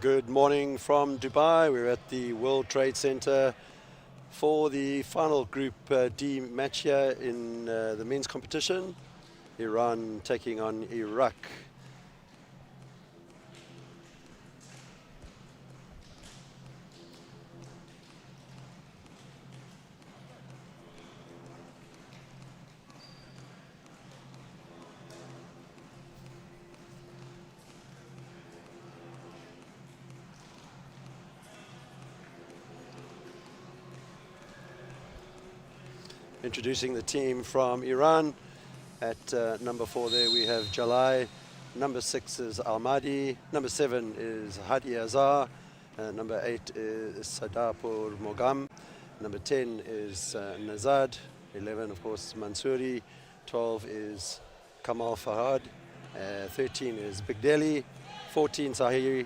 Good morning from Dubai. We're at the World Trade Center for the final Group D match here in the men's competition. Iran taking on Iraq. Introducing the team from Iran. At number 4 there we have Jalai. Number 6 is Almadi. Number 7 is Hadi Azar. Number 8 is Sadapur Mogam. Number 10 is Nazad. 11, of course, Mansouri. 12 is Kamal Farhad. 13 is Big Delhi. 14 Sahiri.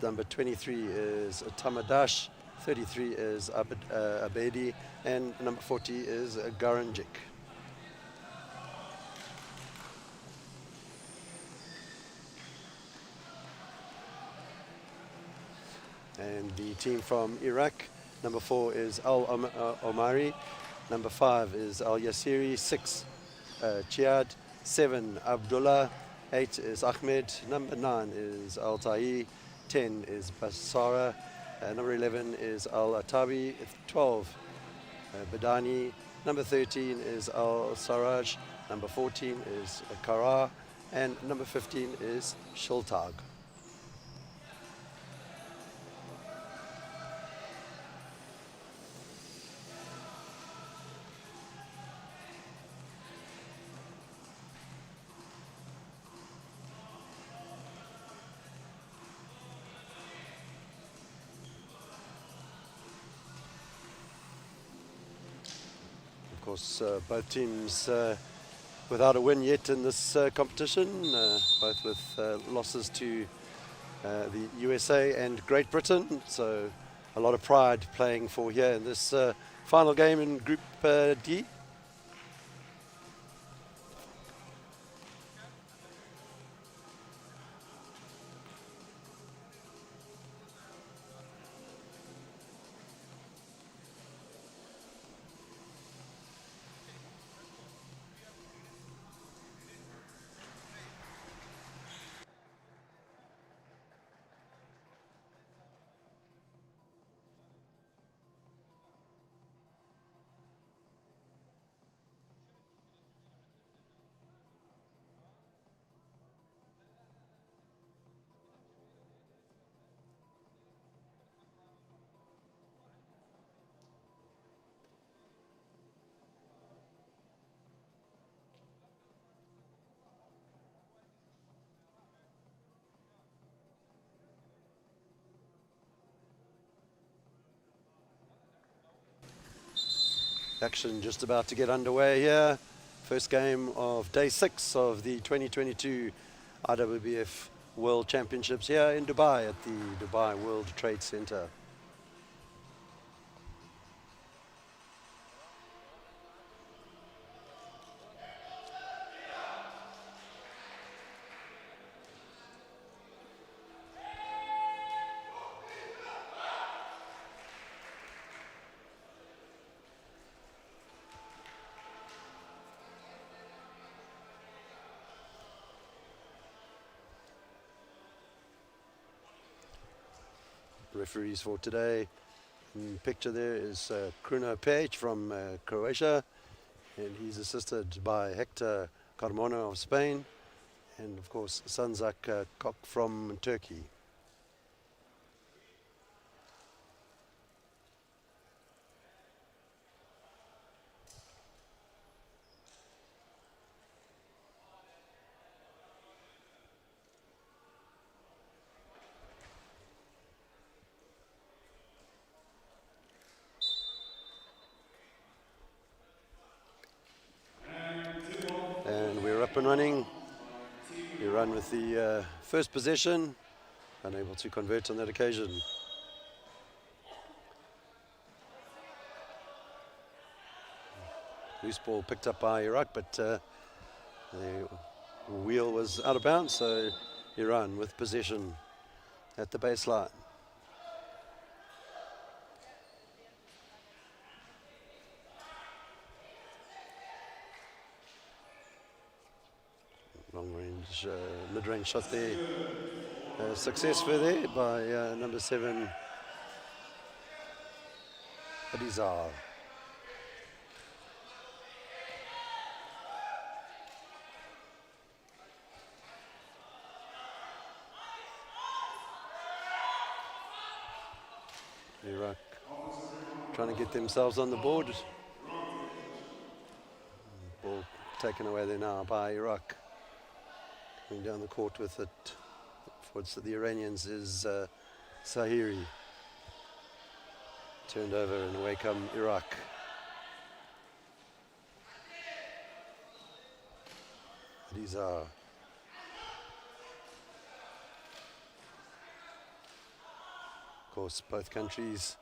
Number 23 is Tamadash. 33 is Abedi, and number 40 is Garanjik. And the team from Iraq, number 4 is Al Omari, number 5 is Al Yassiri, 6 Chiad, 7 Abdullah, 8 is Ahmed, number 9 is Al Tahi, 10 is Basara, number 11 is Al-Atabi, 12 Badani, number 13 is Al-Saraj, number 14 is Kara, and number 15 is Shultag. Of course, both teams without a win yet in this competition, both with losses to the USA and Great Britain. So a lot of pride playing for here in this final game in Group D. Action just about to get underway here. First game of day 6 of the 2022 IWBF World Championships here in Dubai at the Dubai World Trade Center. Referees for today. In the picture there is Kruno Page from Croatia, and he's assisted by Hector Carmona of Spain, and of course Sanzak Kok from Turkey. Up and running. Iran with the first possession, unable to convert on that occasion. Loose ball picked up by Iraq, but the wheel was out of bounds, so Iran with possession at the baseline. Long range, mid-range shot there. Successful there by number 7, Adizar. Iraq trying to get themselves on the board. Ball taken away there now by Iraq. Going down the court with it for the Iranians is Sahiri. Turned over and away come Iraq. These are of course both countries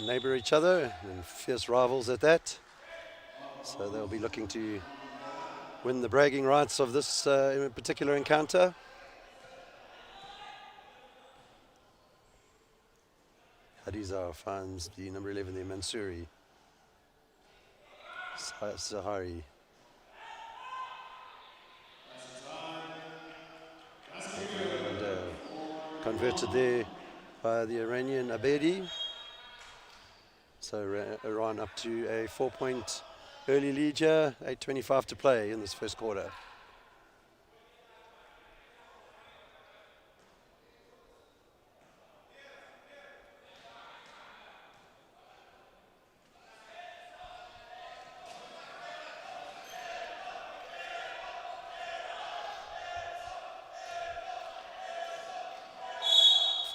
neighbor each other and fierce rivals at that. So they'll be looking to win the bragging rights of this particular encounter. Adizar finds the number 11 there, Mansouri. Sahari. And converted there by the Iranian Abedi. So Iran up to a 4-point early lead here, 8:25 to play in this first quarter.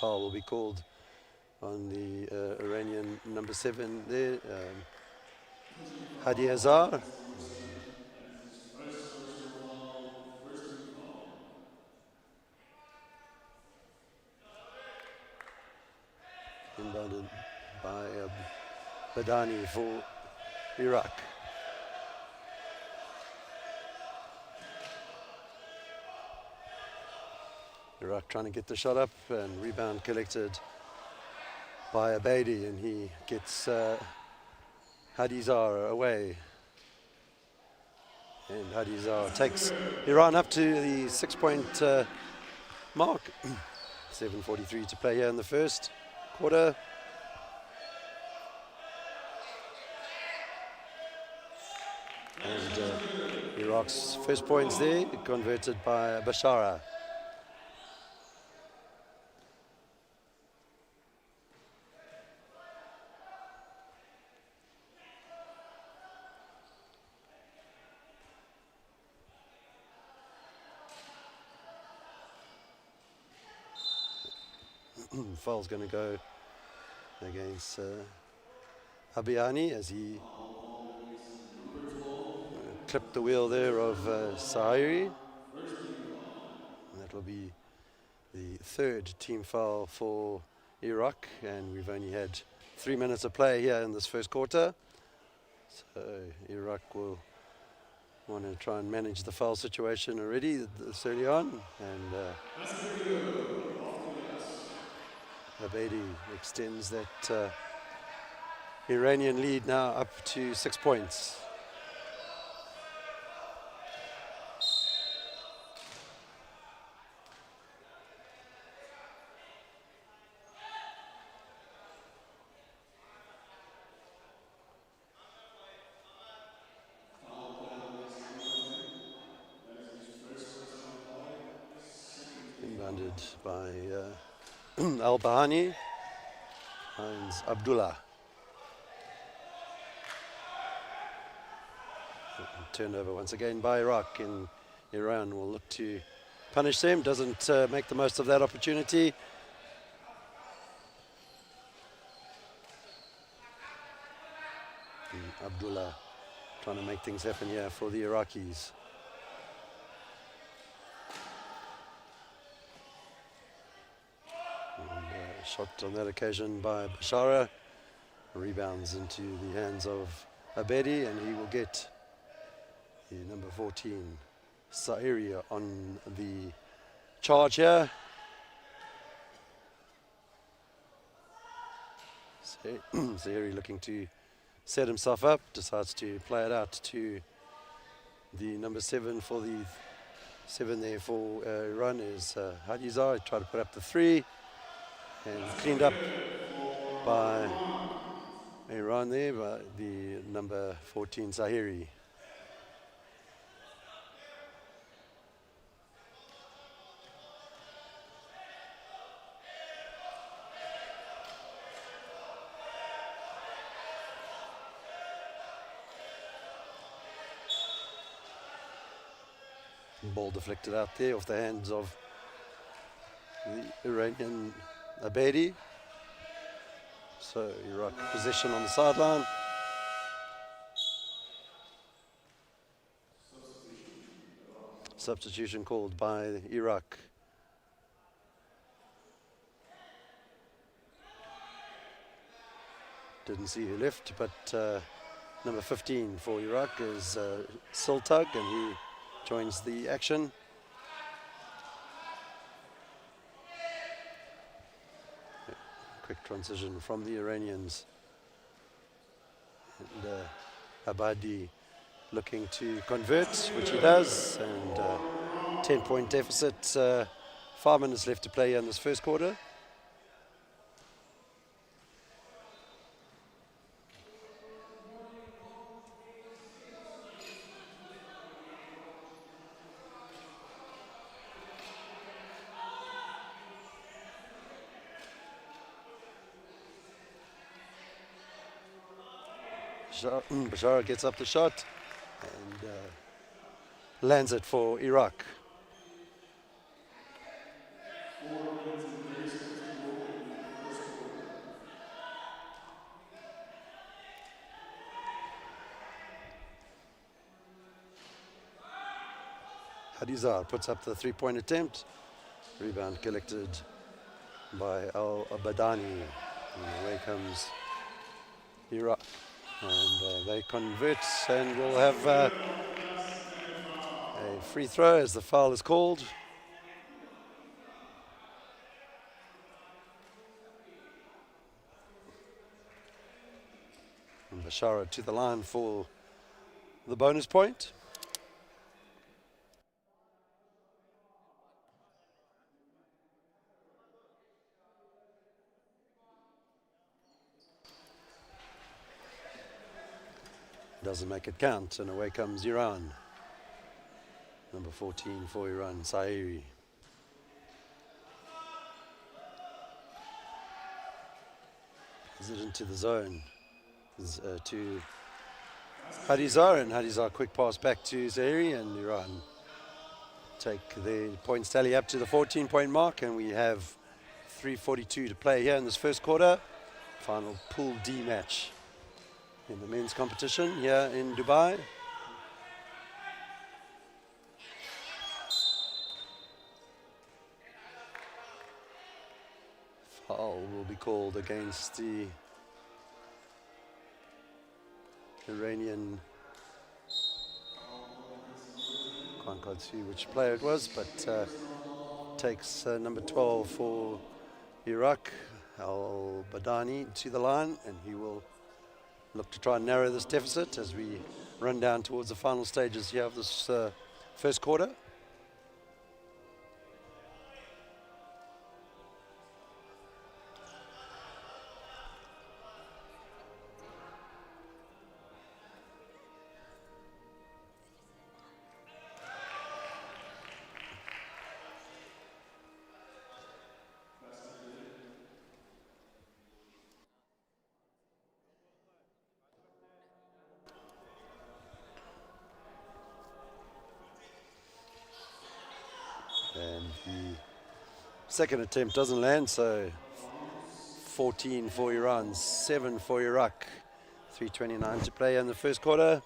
Foul will be called on the Iranian number 7 there, Hadi Azar. Inbounded by Badani for Iraq. Iraq trying to get the shot up and rebound collected by Abedi, and he gets Hadizar away. And Hadizar takes Iran up to the 6-point mark. 7:43 to play here in the first quarter. And Iraq's first points there, converted by Bashara. Foul's going to go against Abiani as he clipped the wheel there of Sahiri. And that will be the third team foul for Iraq, and we've only had 3 minutes of play here in this first quarter. So Iraq will want to try and manage the foul situation already this early on, and Abedi extends that Iranian lead now up to 6 points. Inbounded by Al-Bahani, finds Abdullah. Turnover once again by Iraq, and Iran will look to punish them. Doesn't make the most of that opportunity. And Abdullah trying to make things happen here for the Iraqis. Shot on that occasion by Bashara, rebounds into the hands of Abedi, and he will get the number 14 Sairia on the charge here. Zahiri looking to set himself up, decides to play it out to the number 7 for the 7 there for Iran is Hadizar. Tried to put up the 3 and cleaned up by Iran there by the number 14 Zahiri. Ball deflected out there off the hands of the Iranian Abedi. So Iraq possession on the sideline. Substitution called by Iraq. Didn't see who left, but number 15 for Iraq is Sultag, and he joins the action. Quick transition from the Iranians. And Abadi looking to convert, which he does, and 10-point deficit. 5 minutes left to play in this first quarter. Bashara gets up the shot and lands it for Iraq. Hadizar puts up the 3-point attempt. Rebound collected by Al-Abadani. And away comes Iraq. And they convert, and we'll have a free throw as the foul is called. And Bashara to the line for the bonus point. Doesn't make it count, and away comes Iran. Number 14 for Iran, Zahiri. Is it into the zone? To Hadizar, and Hadizar quick pass back to Zahiri, and Iran take the points tally up to the 14-point mark, and we have 3:42 to play here in this first quarter. Final Pool D match in the men's competition here in Dubai. Foul will be called against the Iranian. Can't quite see which player it was, but takes number 12 for Iraq, Al-Badani, to the line, and he will look to try and narrow this deficit as we run down towards the final stages here of this first quarter. And the second attempt doesn't land, so 14 for Iran, 7 for Iraq. 3:29 to play in the first quarter.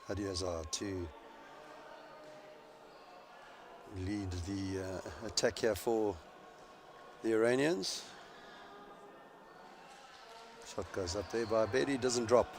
Hadizar to lead the attack here for the Iranians. Shot goes up there by Abedi, doesn't drop.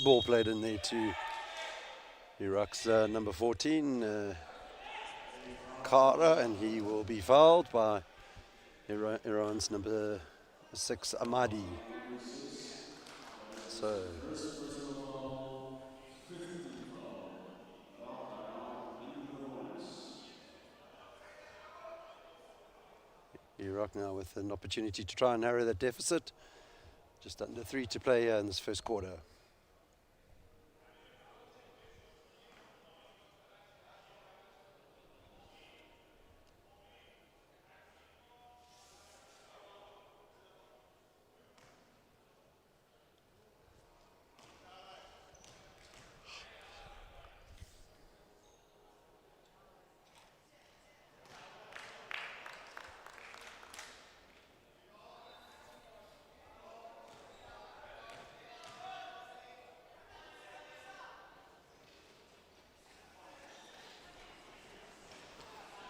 ball played in there to Iraq's number 14, Kara, and he will be fouled by Iran's number 6, Ahmadi. So Iraq now with an opportunity to try and narrow that deficit. Just under 3 to play here in this first quarter.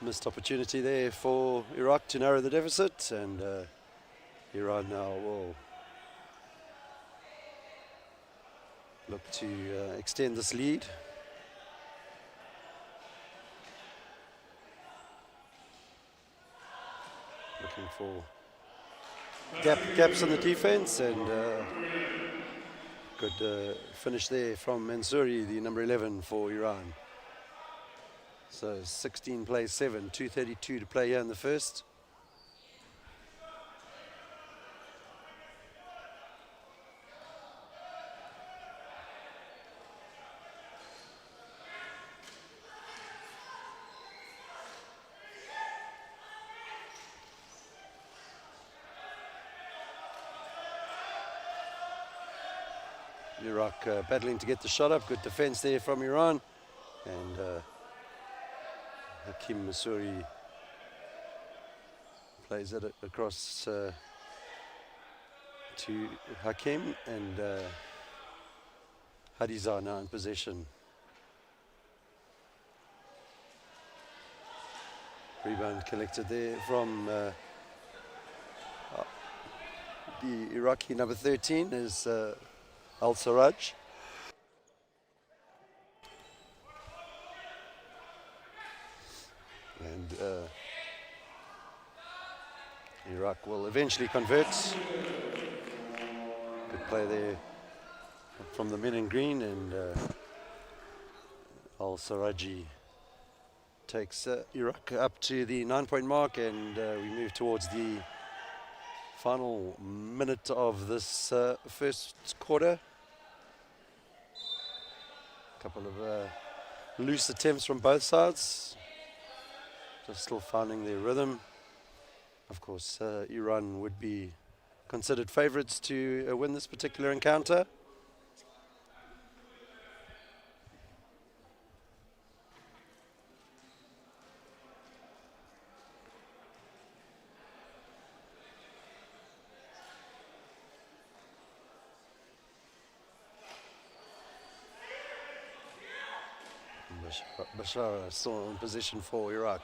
Missed opportunity there for Iraq to narrow the deficit, and Iran now will look to extend this lead. Looking for gaps in the defense, and good finish there from Mansouri, the number 11 for Iran. So 16 plays 7, 2:32 to play here in the first. Iraq battling to get the shot up. Good defense there from Iran. And Hakim Mansouri plays it across to Hakim, and Hadiza now in possession. Rebound collected there from the Iraqi number 13 is Al-Sarraj. And Iraq will eventually convert. Good play there from the men in green, and Al-Sarraji takes Iraq up to the 9-point mark, and we move towards the final minute of this first quarter. A couple of loose attempts from both sides. Just still finding their rhythm. Of course, Iran would be considered favorites to win this particular encounter. Bashara still in position for Iraq.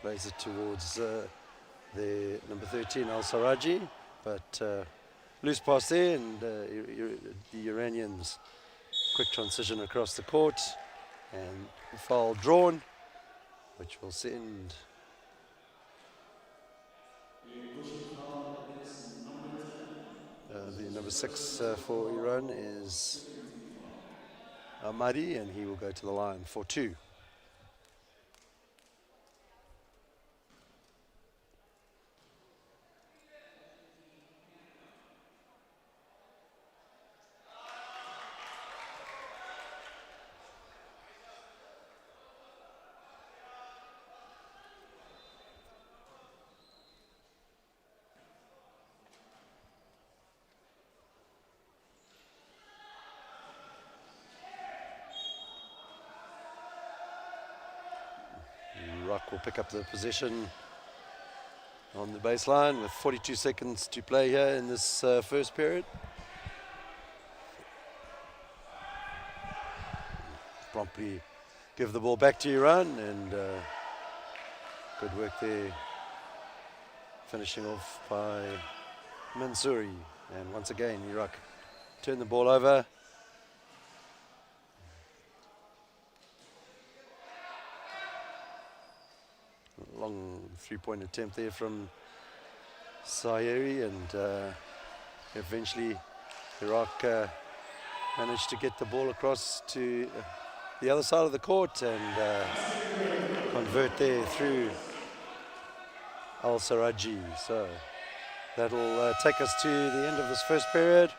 Plays it towards the number 13, Al-Sarraji, but loose pass there, and the Iranians quick transition across the court, and foul drawn, which will send the number 6 for Iran is Ahmadi, and he will go to the line for 2. Iraq will pick up the position on the baseline with 42 seconds to play here in this first period. Promptly give the ball back to Iran, and good work there, finishing off by Mansouri. And once again, Iraq turn the ball over. Long three-point attempt there from Sayeri, and eventually Iraq managed to get the ball across to the other side of the court and convert there through Al-Saraji. So that'll take us to the end of this first period.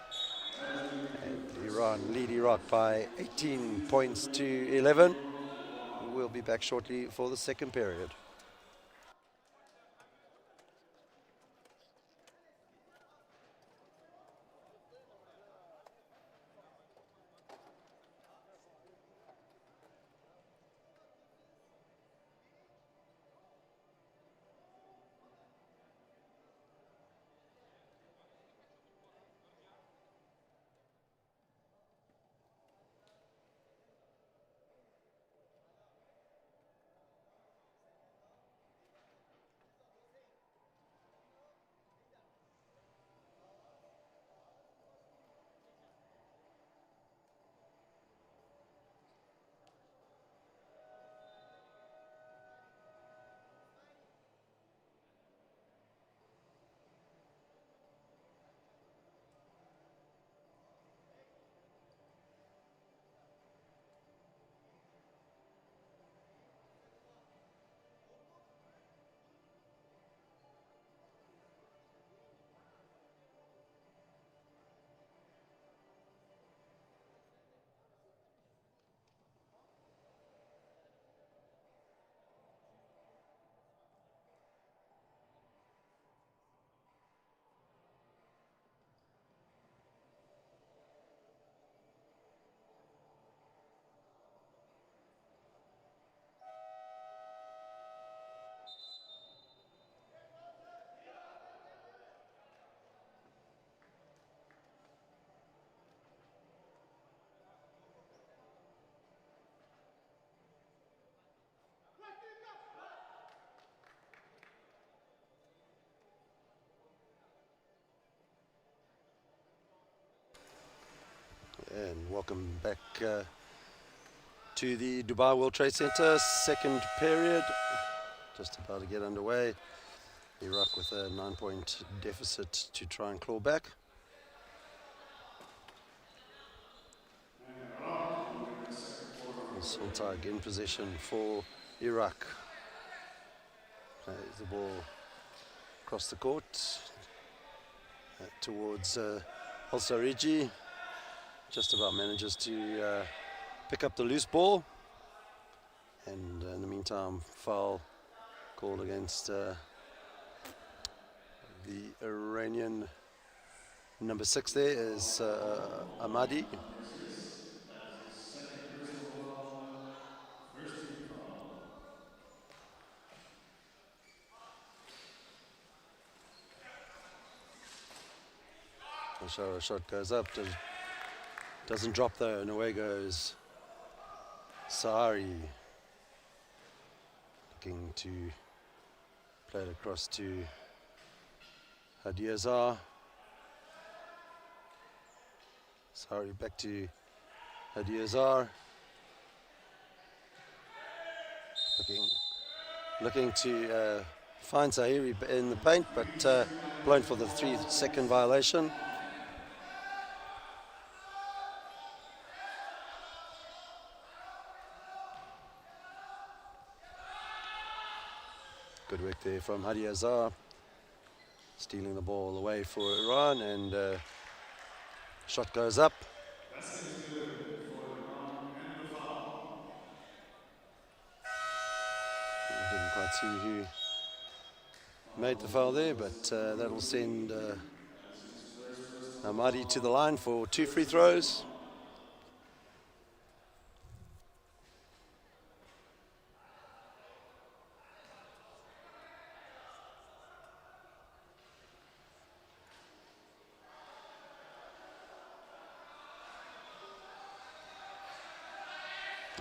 And Iran lead Iraq by 18 points to 11. We'll be back shortly for the second period. And welcome back to the Dubai World Trade Center, second period, just about to get underway. Iraq with a 9-point deficit to try and claw back. Sontag in possession for Iraq. Plays the ball across the court towards Al-Sariji. Just about manages to pick up the loose ball, and in the meantime, foul called against the Iranian number 6 there is Ahmadi. So a shot goes up, doesn't drop though, and away goes Sari, looking to play it across to Hadiazar. Sari back to Hadiazar, looking to find Zahiri in the paint, but blown for the 3-second violation. Good work there from Hadiazar, stealing the ball away for Iran, and shot goes up. Didn't quite see who made the foul there, but that'll send Ahmadi to the line for 2 free throws.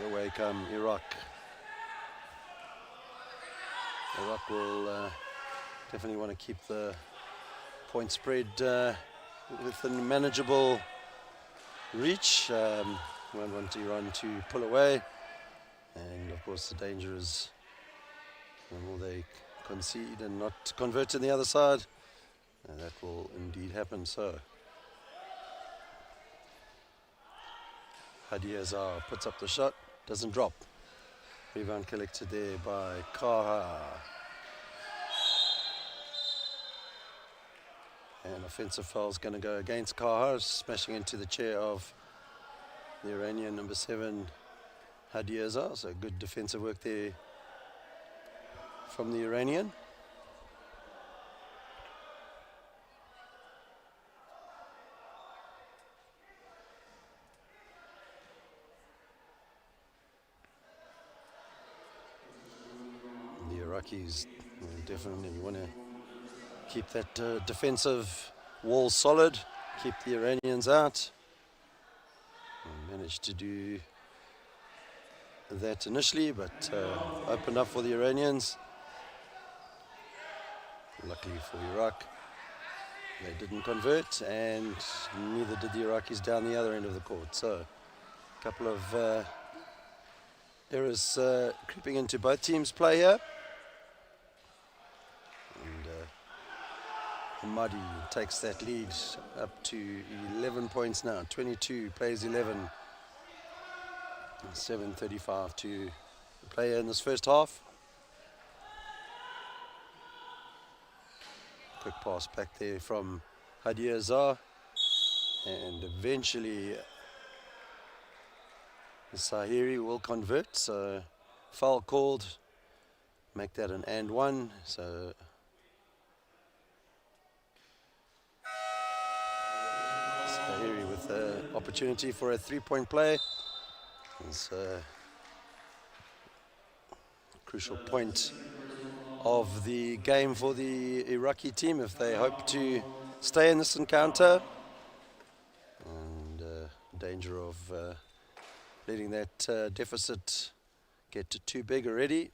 Away come Iraq. Iraq will definitely want to keep the point spread within manageable reach. Won't want Iran to pull away. And of course the danger is will they concede and not convert to the other side. And that will indeed happen. So Hadi Azar puts up the shot, doesn't drop. Rebound collected there by Kaha. And offensive foul is going to go against Kaha, smashing into the chair of the Iranian number 7, Hadi Azar. So good defensive work there from the Iranian. And the Iraqis definitely want to keep that defensive wall solid, keep the Iranians out. And managed to do that initially, but opened up for the Iranians. Luckily for Iraq, they didn't convert, and neither did the Iraqis down the other end of the court. So a couple of errors creeping into both teams' play here. Muddy takes that lead up to 11 points now. 22 plays 11. 7:35 to play in this first half. Quick pass back there from Hadi Azar. And eventually Sahiri will convert. So foul called. Make that an and one. So Sahiri with the opportunity for a 3-point play. It's a crucial point of the game for the Iraqi team if they hope to stay in this encounter. And danger of letting that deficit get to too big already.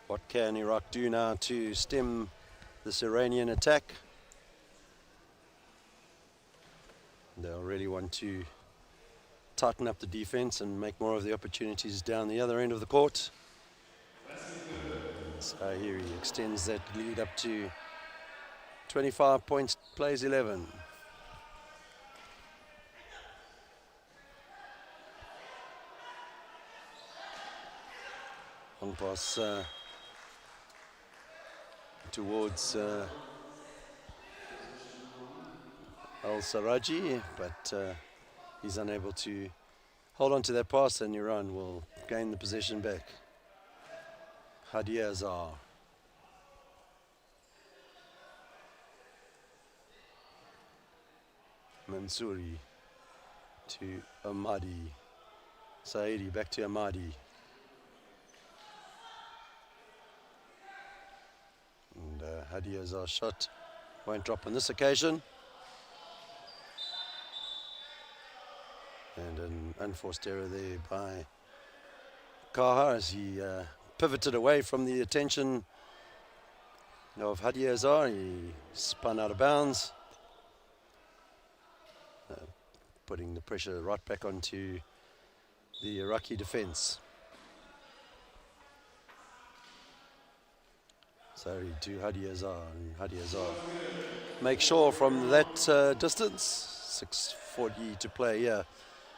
What can Iraq do now to stem this Iranian attack? They'll really want to tighten up the defense and make more of the opportunities down the other end of the court. So here he extends that lead up to 25 points, plays 11. Long pass towards Al-Saraji, but he's unable to hold on to that pass, and Iran will gain the possession back. Hadi Azar. Mansouri to Ahmadi. Saidi back to Ahmadi. And Hadi Azar's shot won't drop on this occasion. And an unforced error there by Kaha as he pivoted away from the attention of Hadi Azar. He spun out of bounds, putting the pressure right back onto the Iraqi defense. Sorry, to Hadi Azar. And Hadi Azar make sure from that distance, 6:40 to play here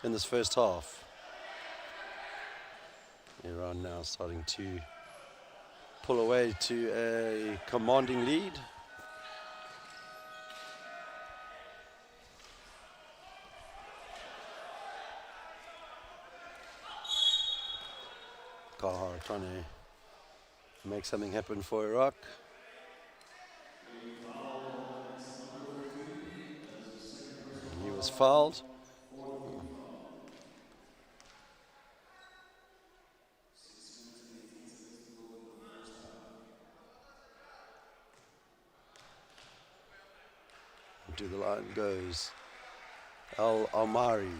in this first half. Iran now starting to pull away to a commanding lead. Kahar trying to make something happen for Iraq. And he was fouled. To the line goes Al-Amari.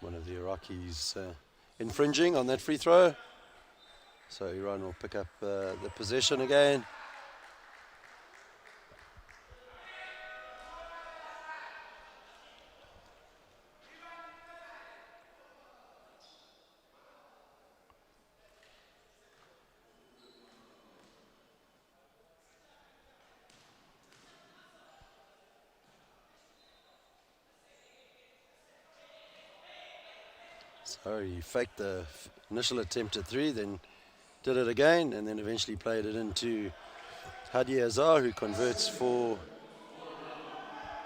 One of the Iraqis infringing on that free throw. So Iran will pick up the possession again. So he faked the initial attempt at three, then did it again, and then eventually played it into Hadi Azar, who converts for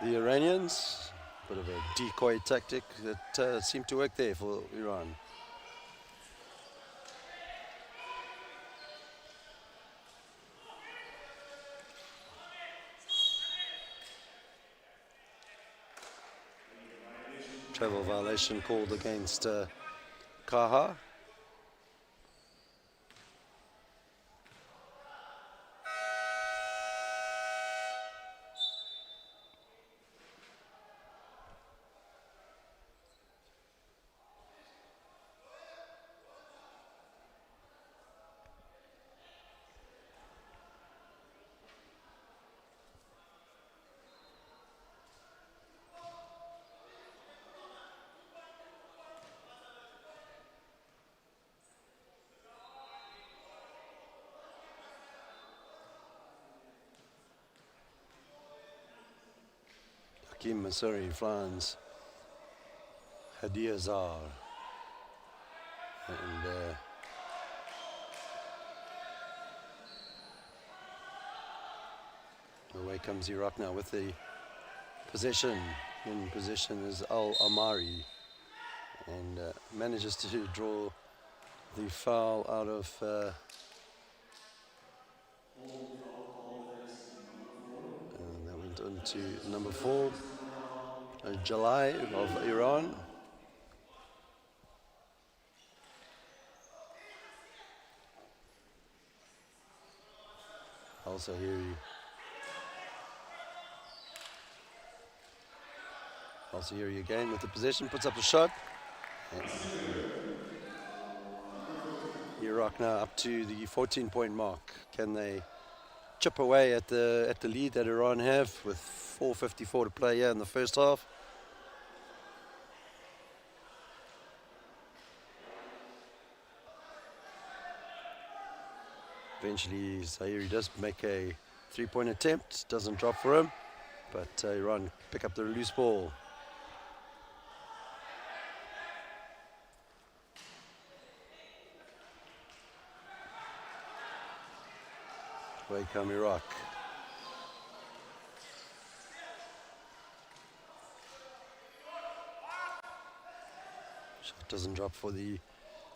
the Iranians. Bit of a decoy tactic that seemed to work there for Iran. Travel violation called against Kaha. Hakim Masuri flanks Hadi Azar. And away comes Iraq now with the possession. In possession is Al-Amari, and manages to draw the foul out of and that went on to number 4, Jalai of Iran. Also here he again with the possession, puts up the shot. And Iraq now up to the 14-point mark. Can they chip away at the lead that Iran have with 4:54 to play here in the first half? Eventually Zahiri does make a 3-point attempt, doesn't drop for him, but Iran pick up the loose ball. Away come Iraq. Shot doesn't drop for the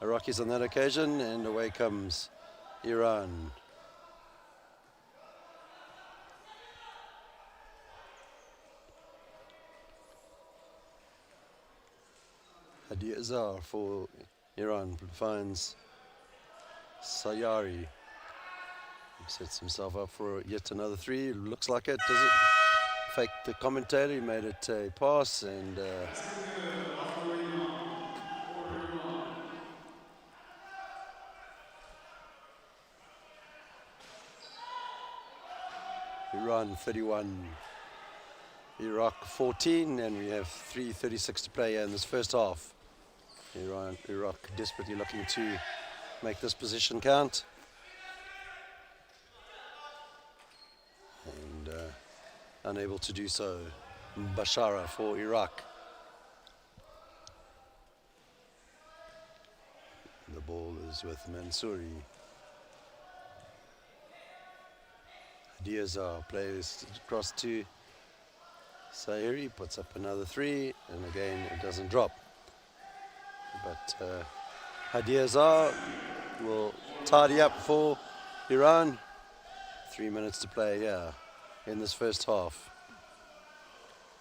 Iraqis on that occasion, and away comes Iran. Hadi Azar for Iran finds Sayari. Sets himself up for yet another 3. Looks like it, does it? Fake the commentator, he made it a pass, and Iran 31, Iraq 14, and we have 3:36 to play here in this first half. Iraq desperately looking to make this position count. And unable to do so. Bashara for Iraq. The ball is with Mansouri. Diazar plays across to Sahiri, puts up another 3, and again it doesn't drop. But Hadiazar will tidy up for Iran. 3 minutes to play here in this first half.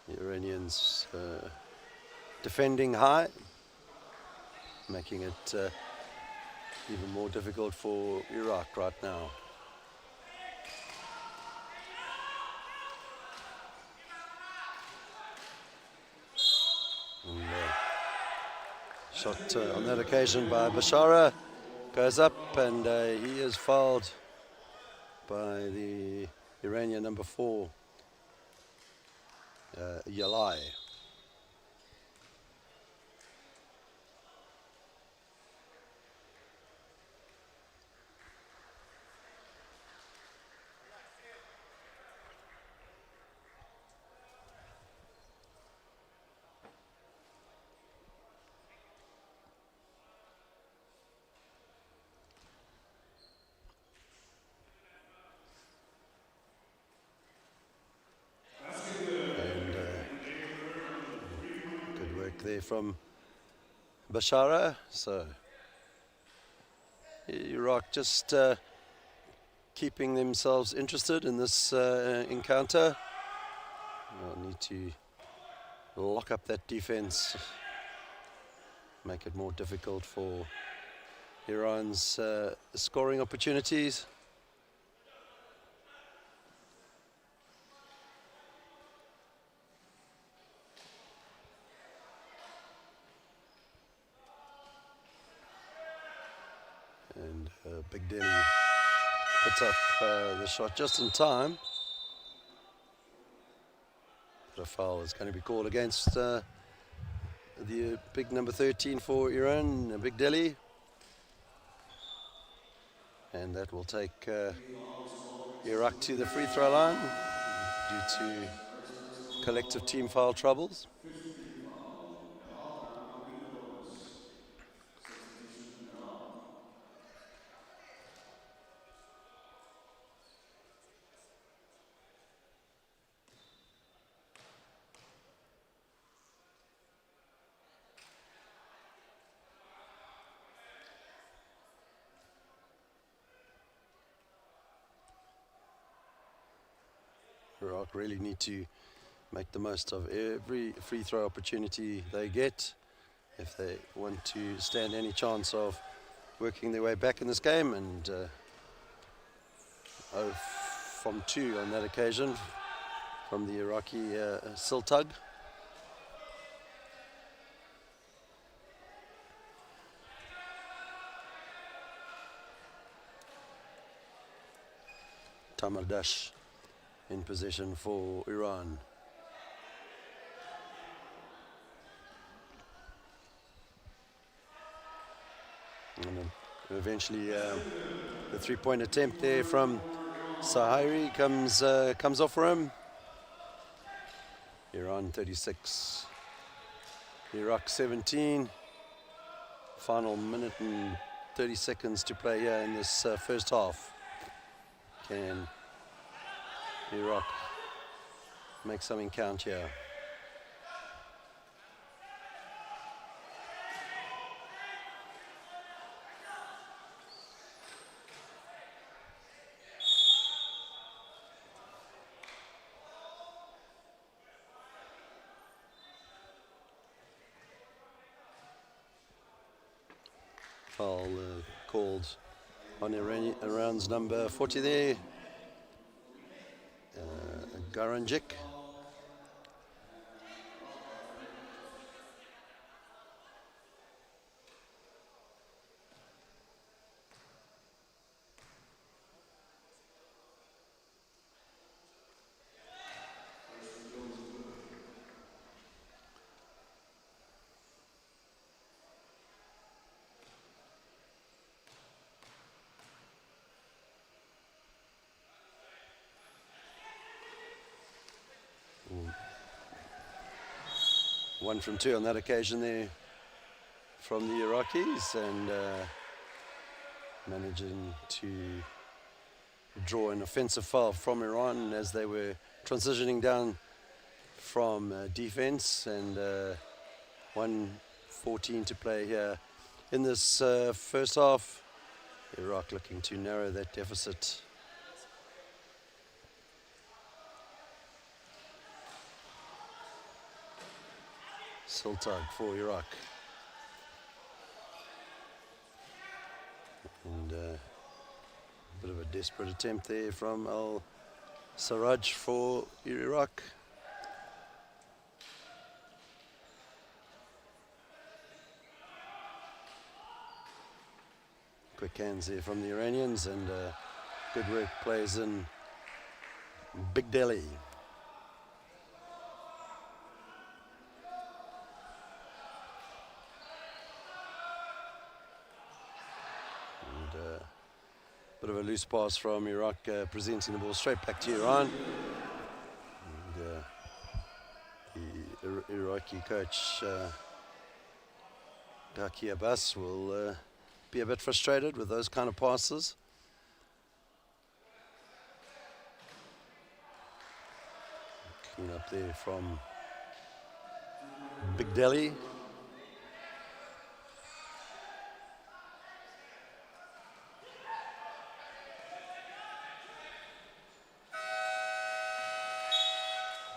The Iranians defending high, making it even more difficult for Iraq right now. And, shot on that occasion by Bashara goes up, and he is fouled by the Iranian number 4, Yalai. There from Bashara. So Iraq just keeping themselves interested in this encounter. They'll need to lock up that defense, make it more difficult for Iran's scoring opportunities. And Big Delhi puts up the shot just in time. But a foul is going to be called against the big number 13 for Iran, Big Delhi. And that will take Iraq to the free throw line due to collective team foul troubles. Iraq really need to make the most of every free throw opportunity they get if they want to stand any chance of working their way back in this game. And 0 from 2 on that occasion from the Iraqi Siltug. Tamardash in possession for Iran. And then eventually the three-point attempt there from Sahiri comes off for him. Iran 36, Iraq 17. Final minute and 30 seconds to play here in this first half. Can Iraq make something count here? Foul called on Iran's number 40 there, Garanjic. 1 from 2 on that occasion there from the Iraqis, and managing to draw an offensive foul from Iran as they were transitioning down from defense, and 1:14 to play here in this first half. Iraq looking to narrow that deficit. Siltag for Iraq. And a bit of a desperate attempt there from Al Sarraj for Iraq. Quick hands there from the Iranians, and good work plays in Big Delhi. Bit of a loose pass from Iraq, presenting the ball straight back to Iran. And the Iraqi coach, Daki Abbas, will be a bit frustrated with those kind of passes. Clean up there from Big Delhi.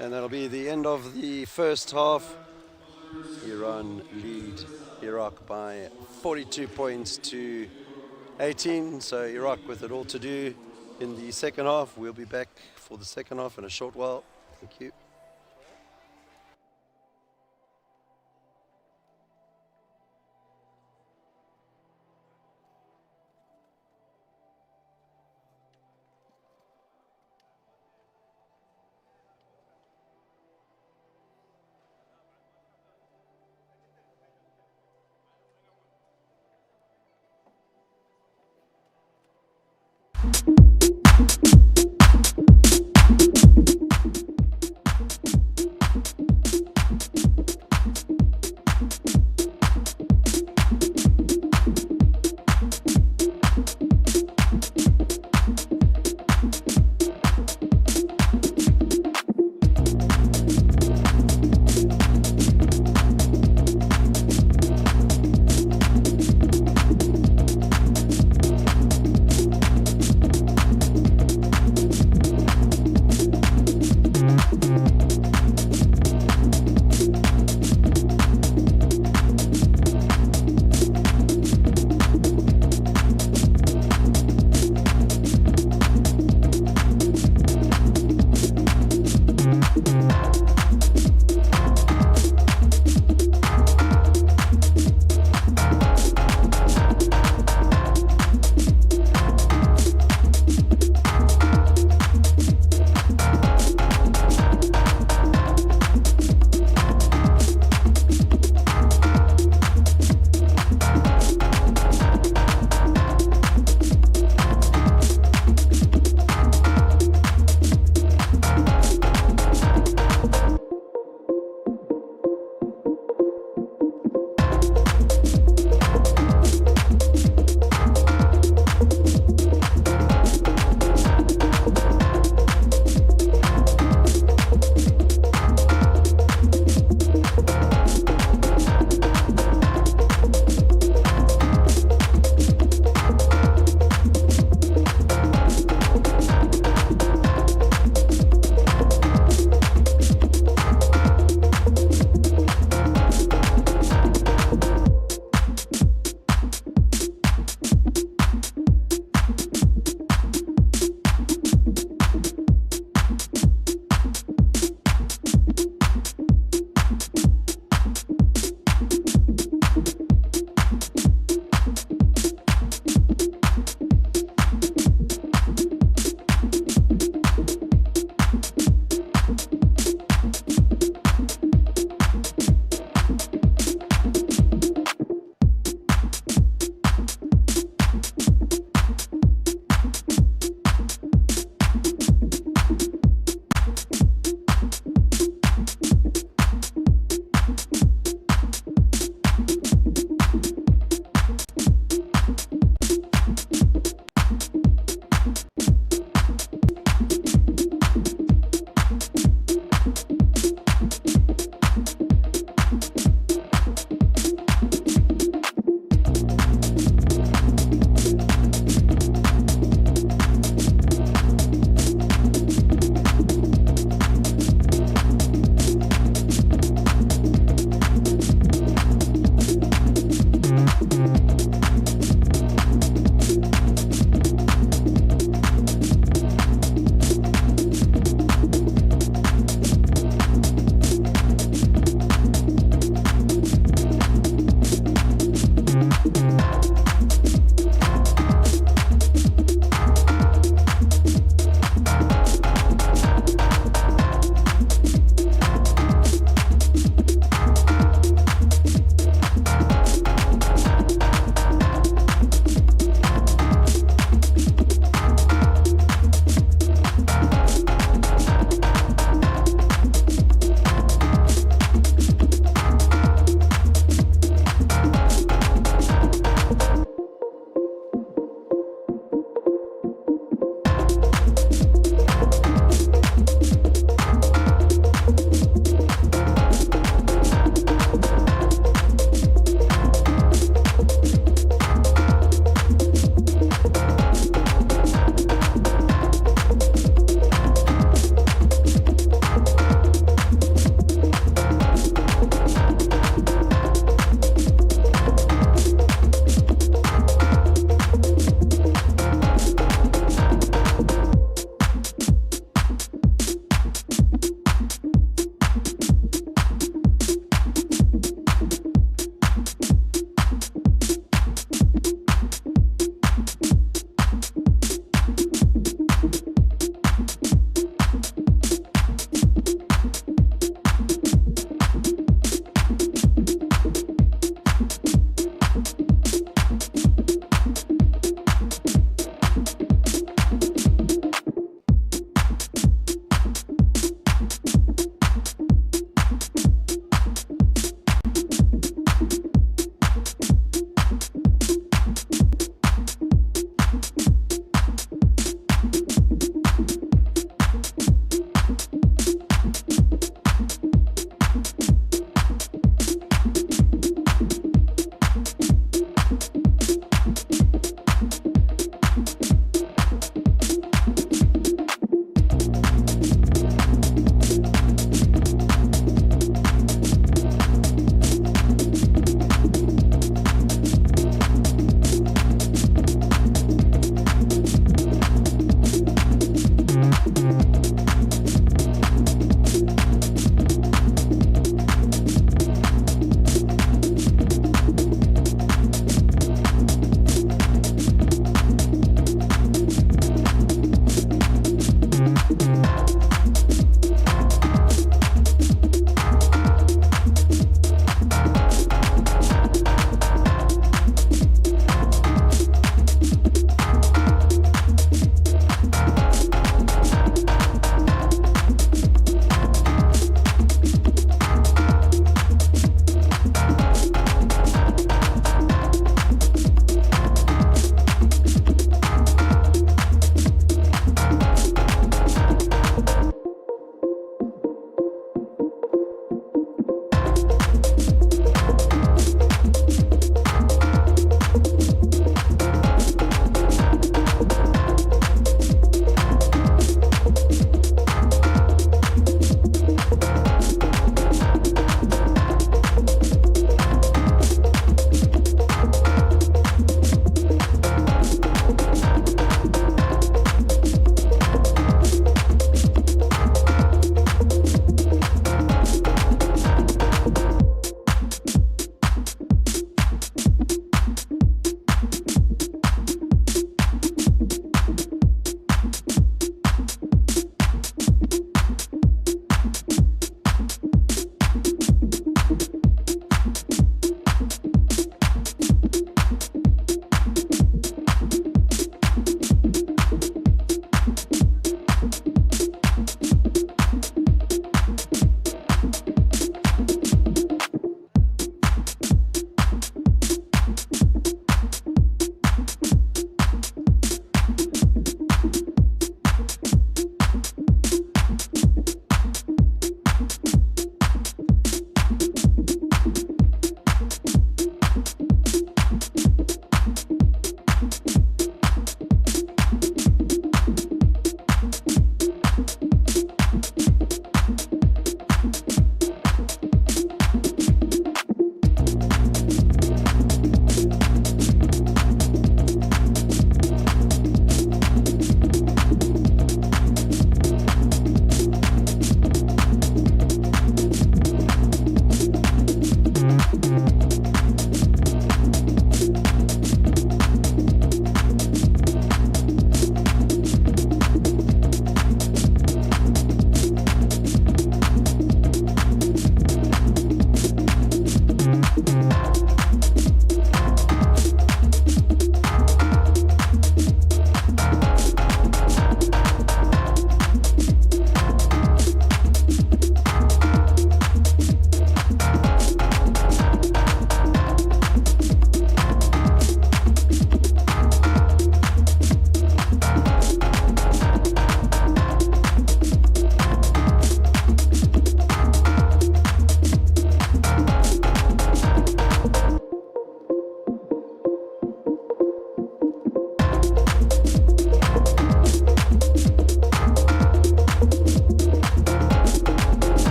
And that'll be the end of the first half. Iran lead Iraq by 42 points to 18. So Iraq with it all to do in the second half. We'll be back for the second half in a short while. Thank you.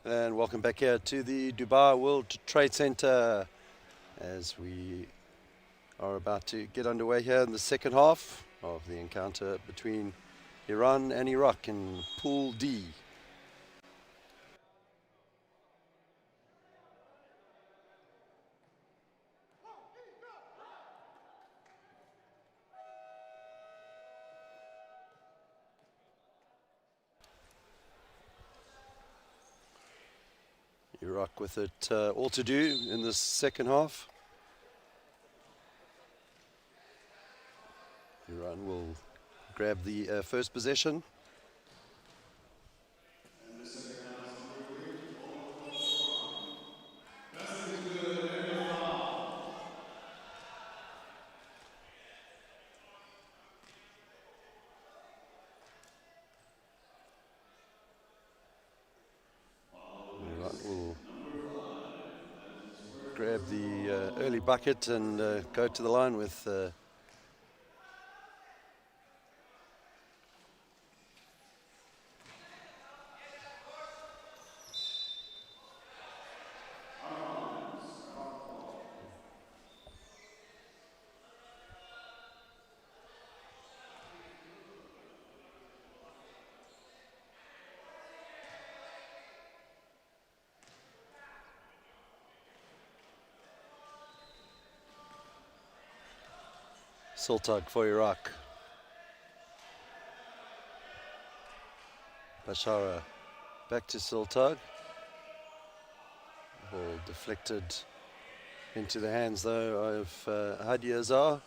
And welcome back here to the Dubai World Trade Center as we are about to get underway here in the second half of the encounter between Iran and Iraq in Pool D. Iraq with it all to do in the second half. Iran will grab the first possession. Iran will grab the early bucket and go to the line with Sultag for Iraq. Bashara back to Sultag. Ball deflected into the hands though of Hadi Azar.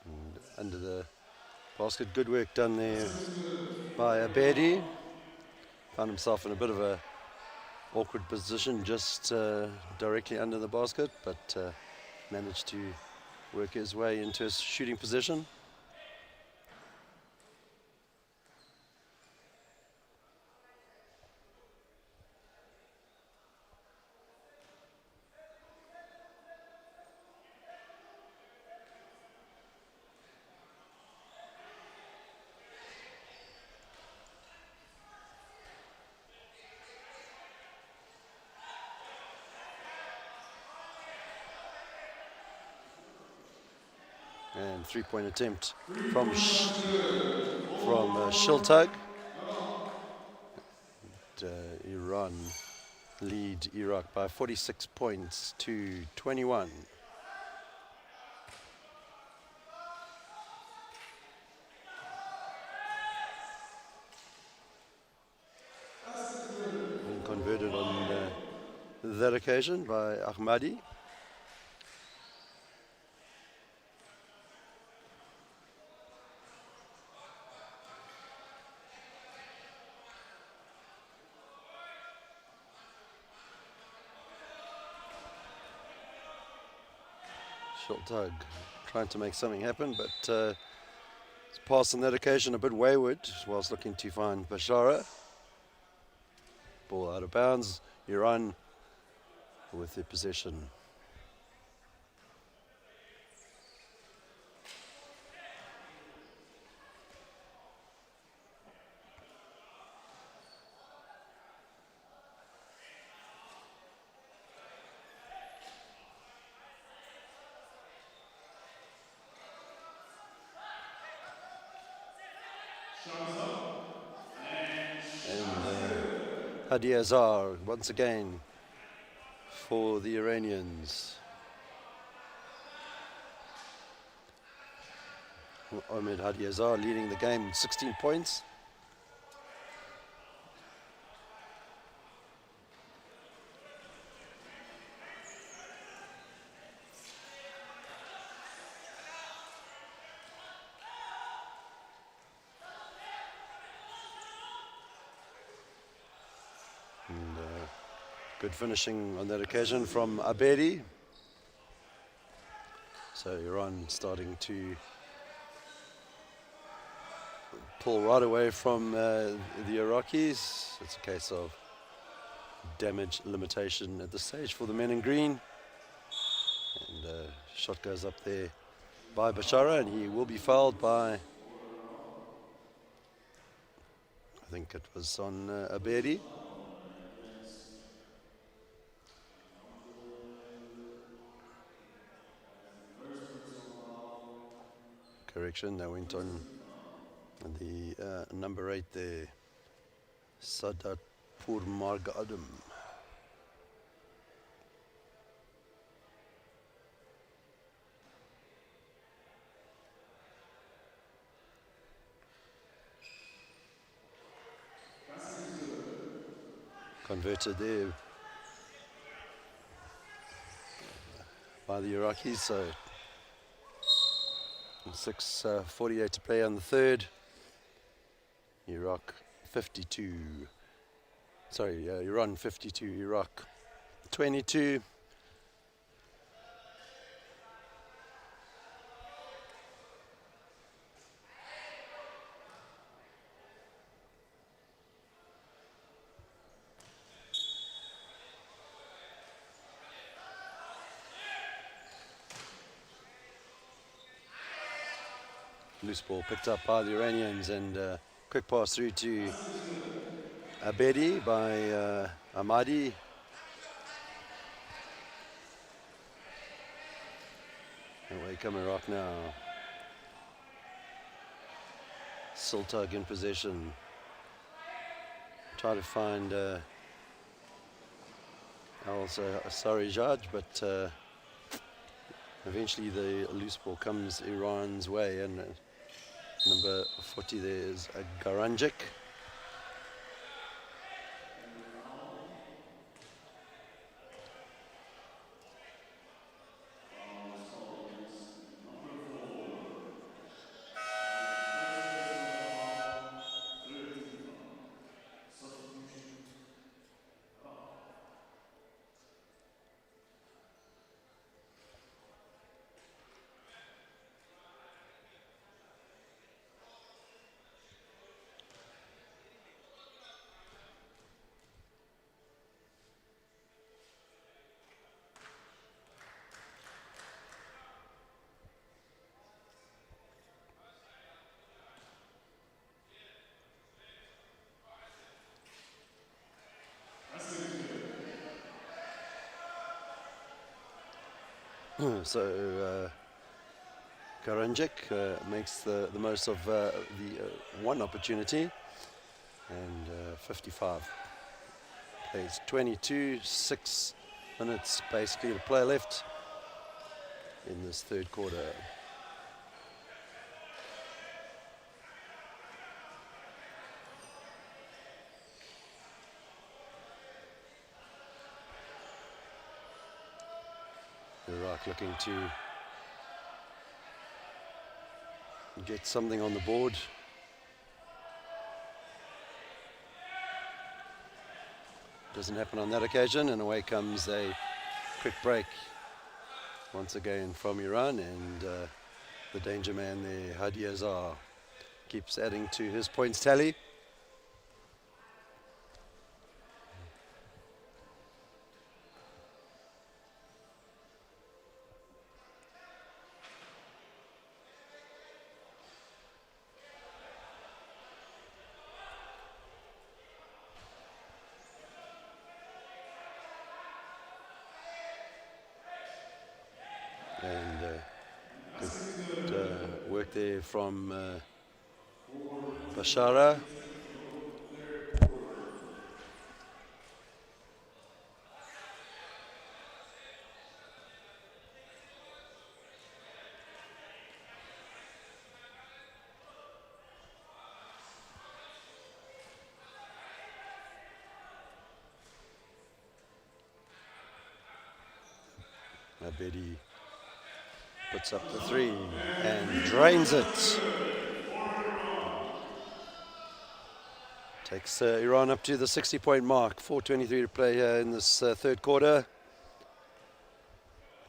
And under the basket, good work done there by Abedi. Found himself in a bit of a awkward position just directly under the basket, but managed to work his way into his shooting position. And three-point attempt from Shiltag. Iran lead Iraq by 46 points to 21. And converted on that occasion by Ahmadi. Shiltag trying to make something happen, but his pass on that occasion a bit wayward whilst looking to find Bashara. Ball out of bounds. Iran with the possession. Hadi Azar once again for the Iranians. Ahmed Hadi Azar leading the game, 16 points. Good finishing on that occasion from Abedi. So Iran starting to pull right away from the Iraqis. It's a case of damage limitation at this stage for the men in green. And shot goes up there by Bashara, and he will be fouled by think it was on Abedi. Correction, that went on the number 8 there, Sadat Purmargadam. Converted there by the Iraqis, so 6:48 to play on the third. Iraq 52. Sorry, Iran 52, Iraq 22. Loose ball picked up by the Iranians, and quick pass through to Abedi by Ahmadi. Away come Iraq now. Sultag in possession. Try to find Al-Sarijaj, but eventually the loose ball comes Iran's way, and number 40 there is Garanjic. So Garanjic makes the most of the one opportunity, and 55. Plays 22, 6 minutes basically to play left in this third quarter. Iraq looking to get something on the board. Doesn't happen on that occasion, and away comes a quick break once again from Iran, and the danger man there, Hadi Azar, keeps adding to his points tally. And good work there from Bashara. Abedi puts up the three and drains it. Takes Iran up to the 60-point mark. 4:23 to play here in this third quarter.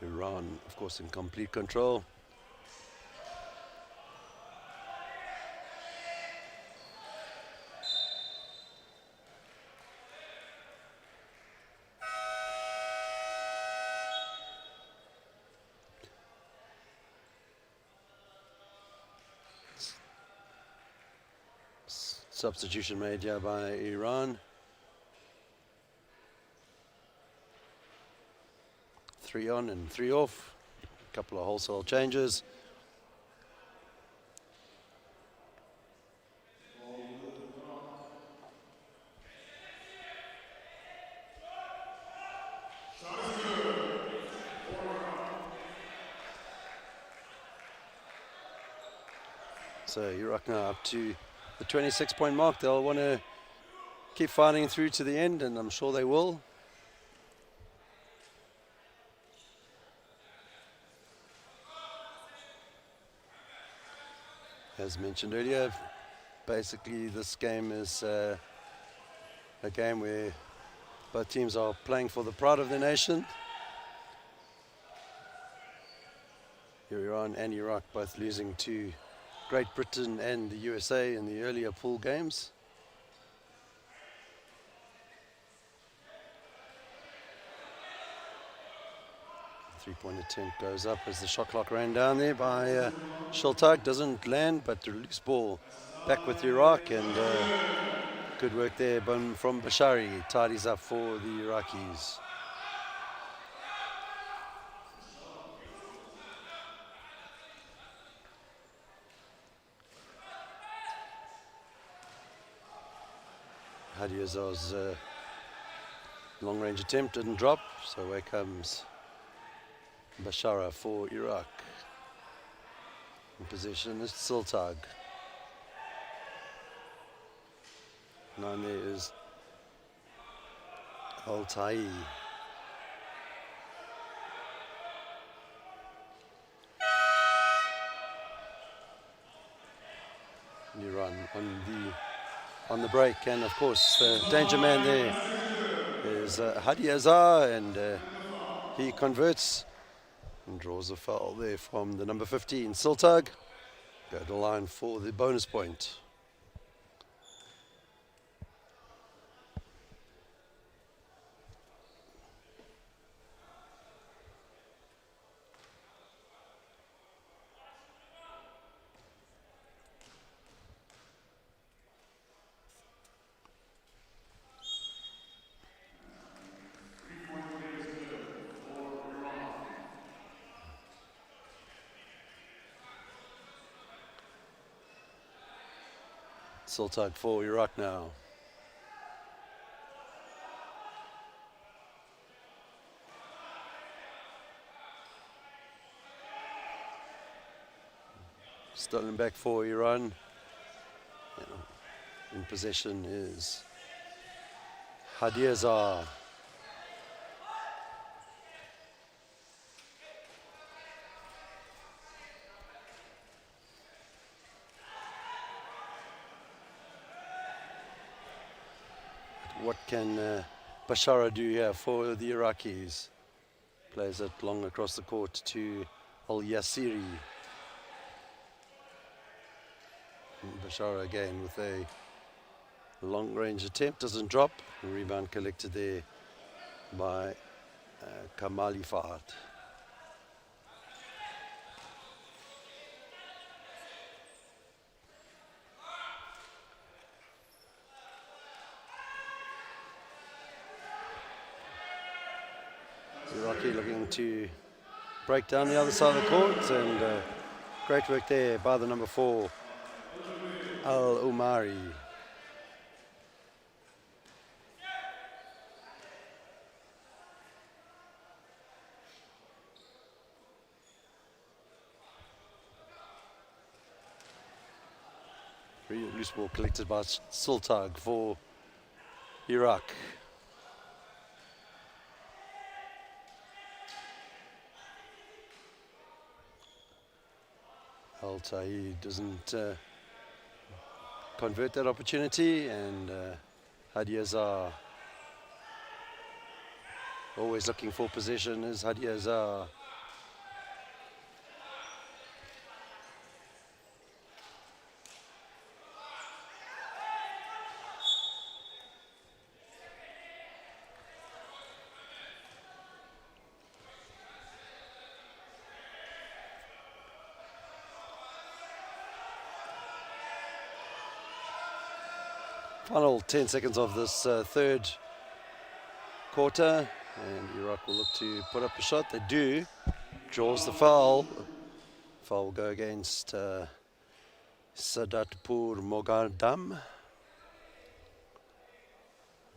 Iran, of course, in complete control. Substitution made here by Iran. 3 on and 3 off. A couple of wholesale changes. So Iraq now up to the 26-point mark. They'll want to keep fighting through to the end, and I'm sure they will. As mentioned earlier, basically this game is a game where both teams are playing for the pride of their nation. Iran and Iraq both losing to Great Britain and the USA in the earlier pool games. Three-point attempt goes up as the shot clock ran down there by Shultag. Doesn't land, but the loose ball back with Iraq, and good work there from Bashari. Tidies up for the Iraqis. Hadi Azar's long-range attempt didn't drop, so away comes Bashara for Iraq. In position is Sultag. 9 there is Al-Tai. Iran on the break, and of course the danger man there is Hadi Azar, and he converts and draws a foul there from the number 15, Sultag. Go to the line for the bonus point. Sultag for Iraq now. Stolen back for Iran. In possession is Hadi Azar. What can Bashara do here for the Iraqis? Plays it long across the court to Al-Yassiri. Bashara again with a long-range attempt, doesn't drop. A rebound collected there by Kamali Fahad. Iraqi looking to break down the other side of the court, and great work there by the number 4, Al-Umari. Loose ball collected by Sultag for Iraq. Al-Tai doesn't convert that opportunity, and Hadi Azar always looking for possession is Hadi Azar. Final 10 seconds of this third quarter, and Iraq will look to put up a shot. They do. Draws the foul. Foul will go against Sadatpur Moghadam.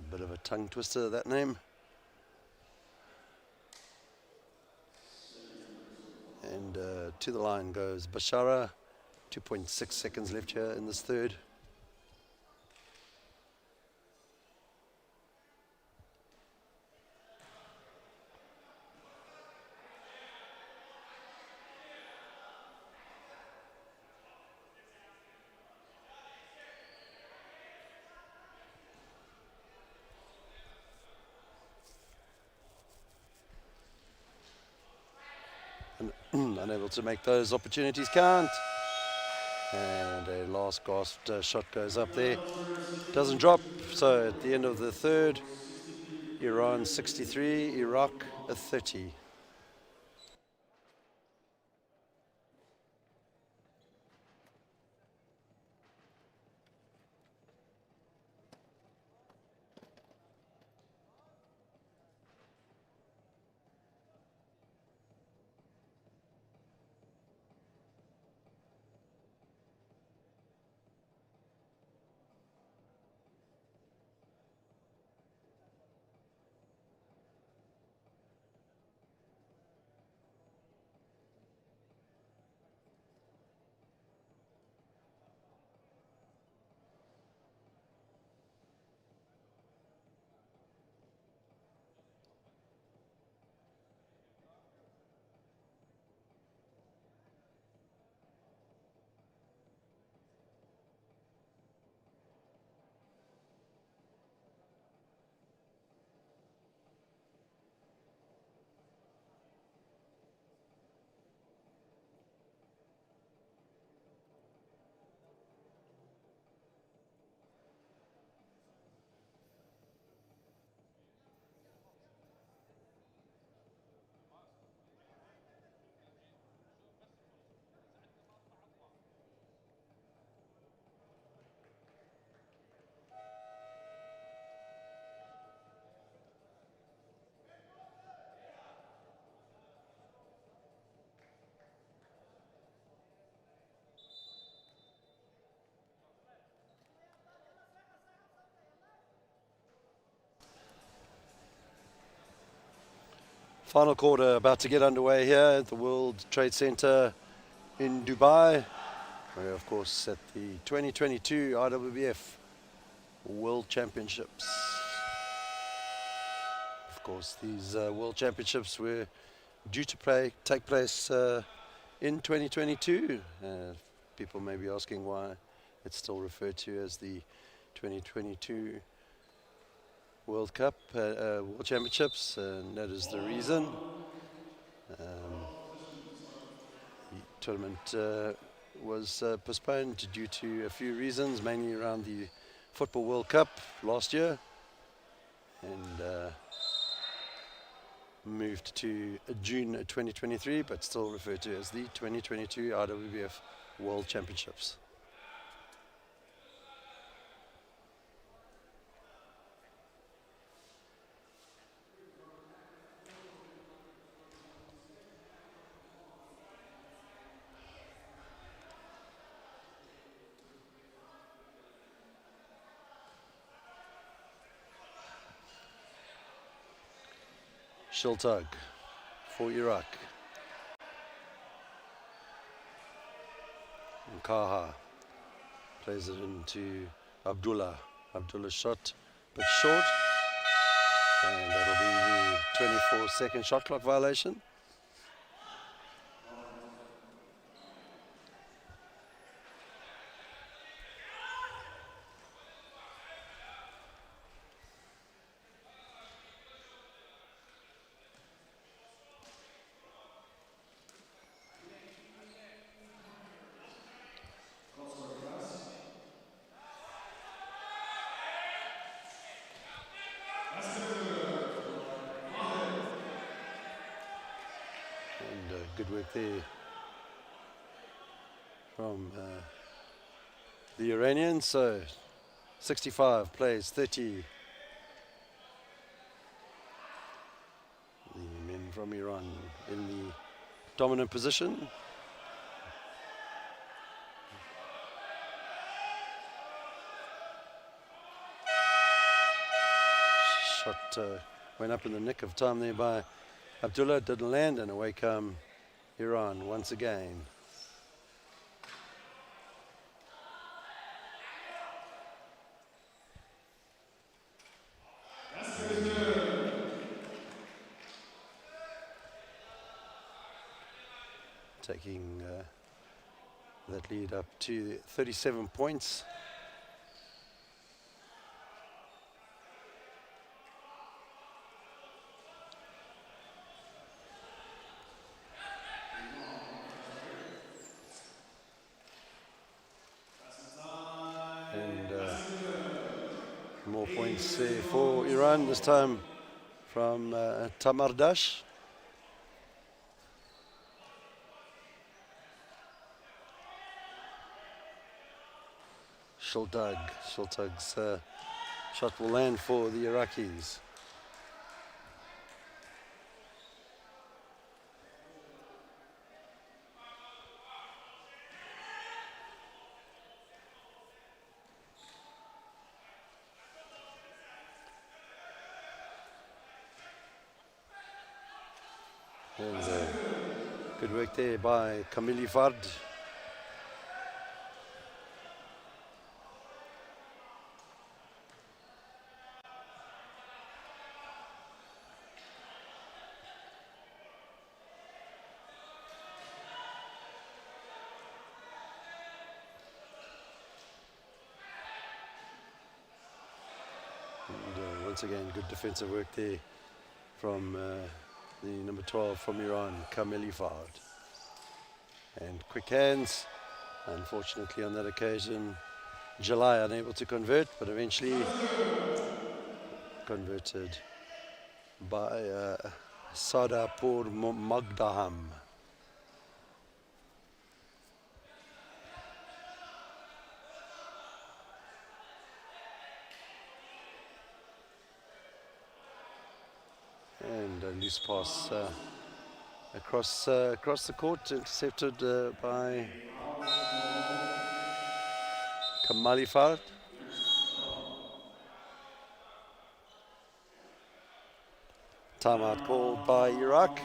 Bit of a tongue twister, that name. And to the line goes Bashara. 2.6 seconds left here in this third. Unable to make those opportunities count. And a last gasped shot goes up there. Doesn't drop. So at the end of the third, Iran 63, Iraq 30. Final quarter about to get underway here at the World Trade Center in Dubai. We're of course at the 2022 IWBF World Championships. Of course, these World Championships were due to take place in 2022. People may be asking why it's still referred to as the 2022 World Cup, World Championships, and that is the reason. The tournament was postponed due to a few reasons, mainly around the Football World Cup last year, and moved to June 2023, but still referred to as the 2022 IWBF World Championships. Shiltag for Iraq. And Kaha plays it into Abdullah. Abdullah's shot, but short. And that'll be the 24-second shot clock violation. Good work there from the Iranians. So 65 plays 30. The men from Iran in the dominant position. Shot went up in the nick of time there by Abdullah, didn't land, and away come Iran once again. Taking that lead up to 37 points. And more points there for Iran, this time from Tamardash. Shultag's shot will land for the Iraqis. And good work there by Kamili Fard. And once again, good defensive work there from the number 12 from Iran, Kamili Fard. And quick hands. Unfortunately, on that occasion, July unable to convert, but eventually converted by Sadapur Magdaham. And a loose pass across the court, intercepted by Kamali Fard. Timeout called by Iraq.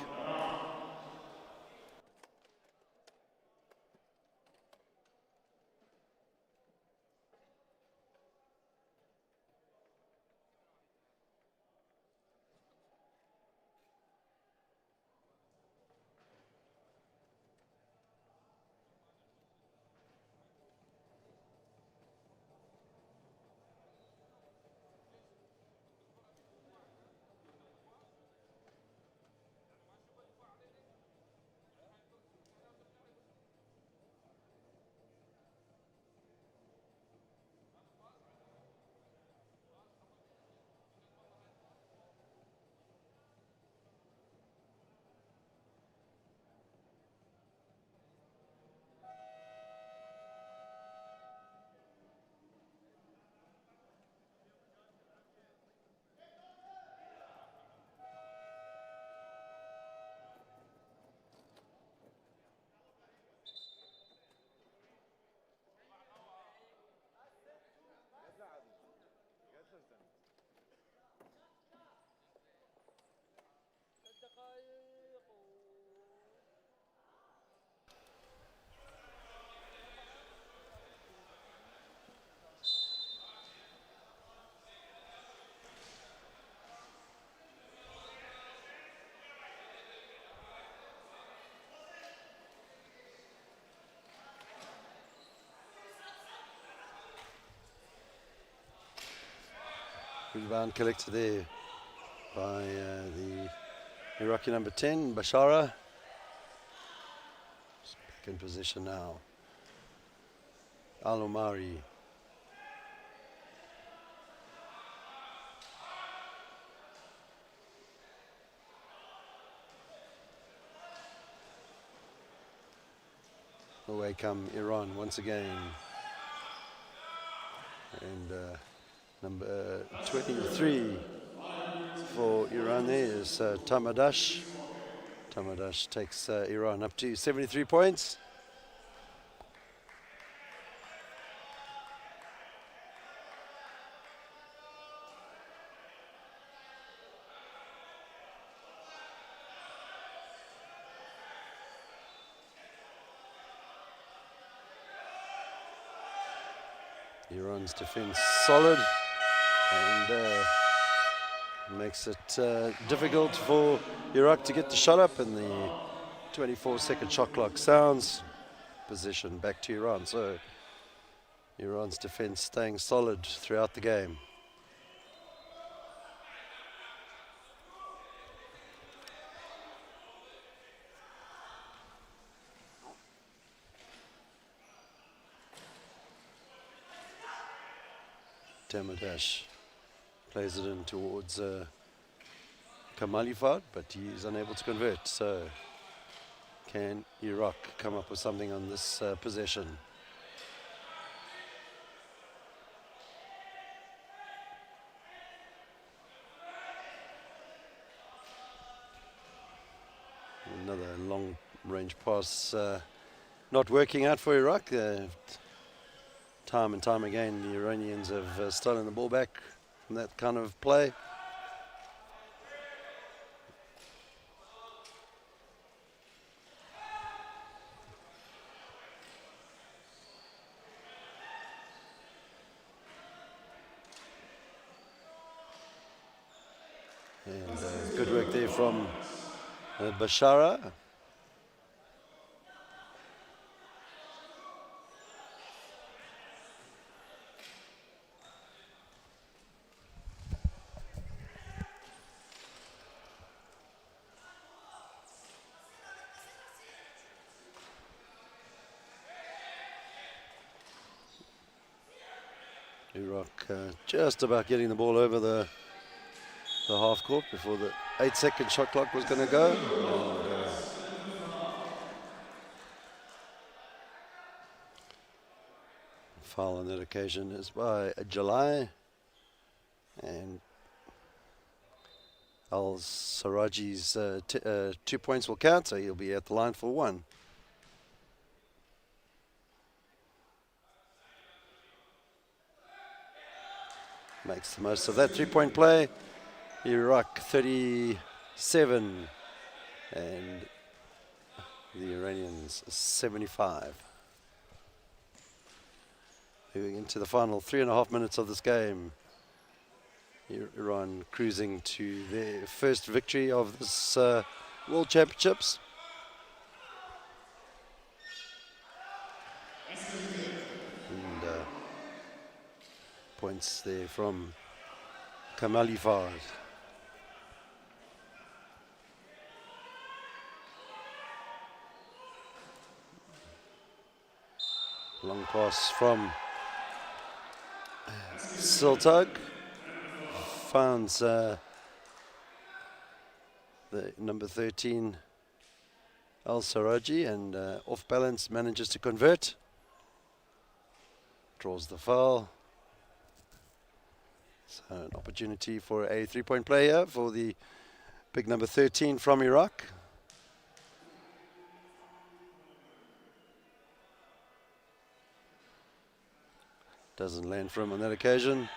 Rebound collected there by the Iraqi number 10, Bashara. Back in position now. Al-Omari. Away come Iran once again. And And number 23 for Iran there is Tamadash. Tamadash takes Iran up to 73 points. Iran's defense solid and makes it difficult for Iraq to get the shot up, and the 24-second shot clock sounds. Position back to Iran, so Iran's defense staying solid throughout the game. Tamadash plays it in towards Kamalifard, but he's unable to convert. So can Iraq come up with something on this possession? Another long range pass not working out for Iraq. Time and time again, the Iranians have stolen the ball back from that kind of play. And good work there from Bashara. Iraq just about getting the ball over the half court before the 8-second shot clock was going to go. And, foul on that occasion is by Jalai, and Al-Saraji's 2 points will count, so he'll be at the line for 1. Makes the most of that 3-point play. Iraq 37 and the Iranians 75. Moving into the final 3.5 minutes of this game. Iran cruising to their first victory of this World Championships. And points there from Kamalifard. Long pass from Siltag. Finds the number 13 Al-Saraji, and off balance manages to convert. Draws the foul. So an opportunity for a 3-point play here for the big number 13 from Iraq. Doesn't land for him on that occasion.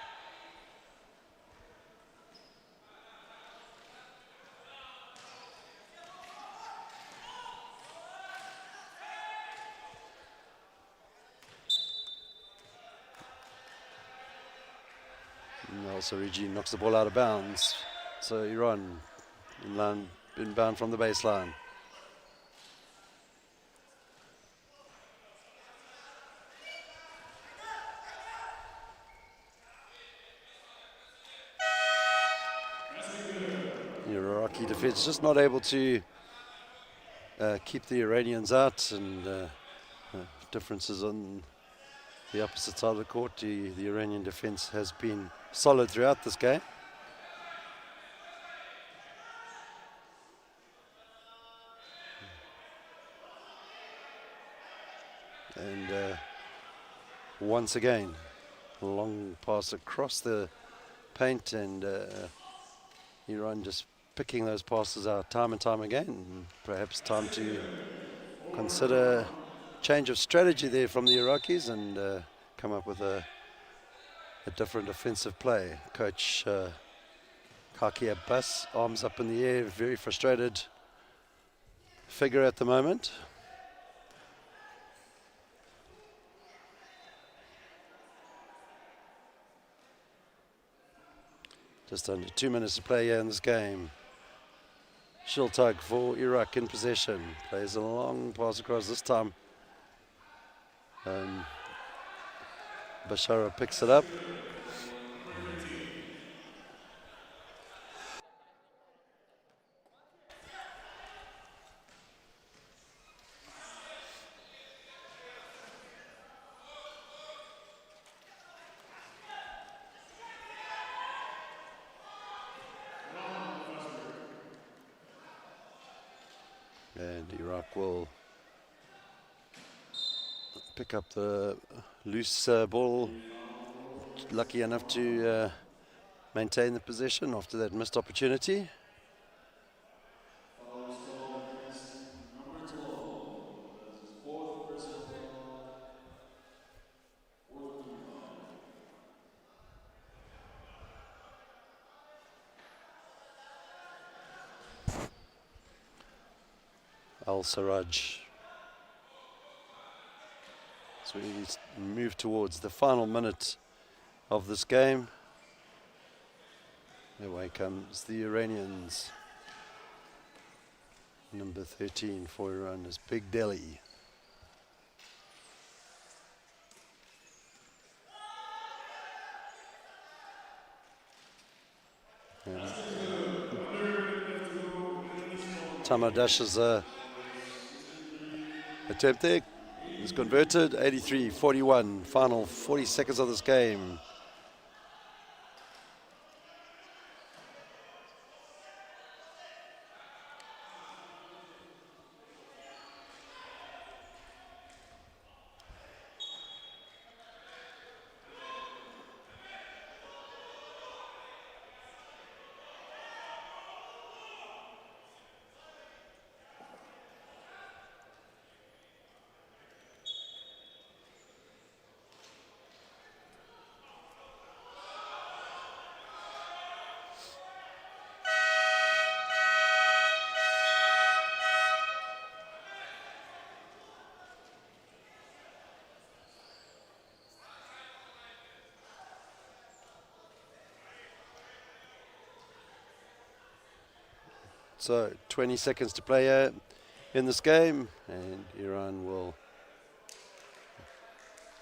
Also, Rigi knocks the ball out of bounds. So Iran inbound from the baseline. Iraqi defense just not able to keep the Iranians out, and differences on the opposite side of the court. The Iranian defense has been solid throughout this game. And once again, Long pass across the paint, and Iran just picking those passes out time and time again. Perhaps time to consider change of strategy there from the Iraqis and come up with a different offensive play. Coach Kaki Abbas, arms up in the air, very frustrated figure at the moment. Just under 2 minutes to play here in this game. Shiltug for Iraq in possession. Plays a long pass across this time. Bashara picks it up. And Iraq will pick up the loose ball. Lucky enough to maintain the possession after that missed opportunity. Al-Sarraj. So we move towards the final minute of this game. Away comes the Iranians. Number 13 for Iran is Big Delhi. Tamadash's attempt there is converted. 83-41, final 40 seconds of this game. So 20 seconds to play in this game, and Iran will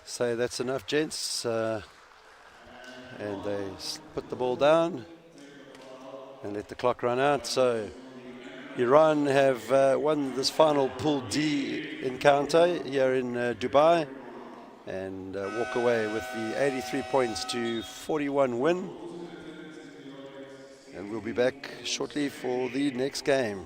say that's enough, gents, and they put the ball down and let the clock run out. So Iran have won this final Pool D encounter here in Dubai and walk away with the 83 points to 41 win. And we'll be back shortly for the next game.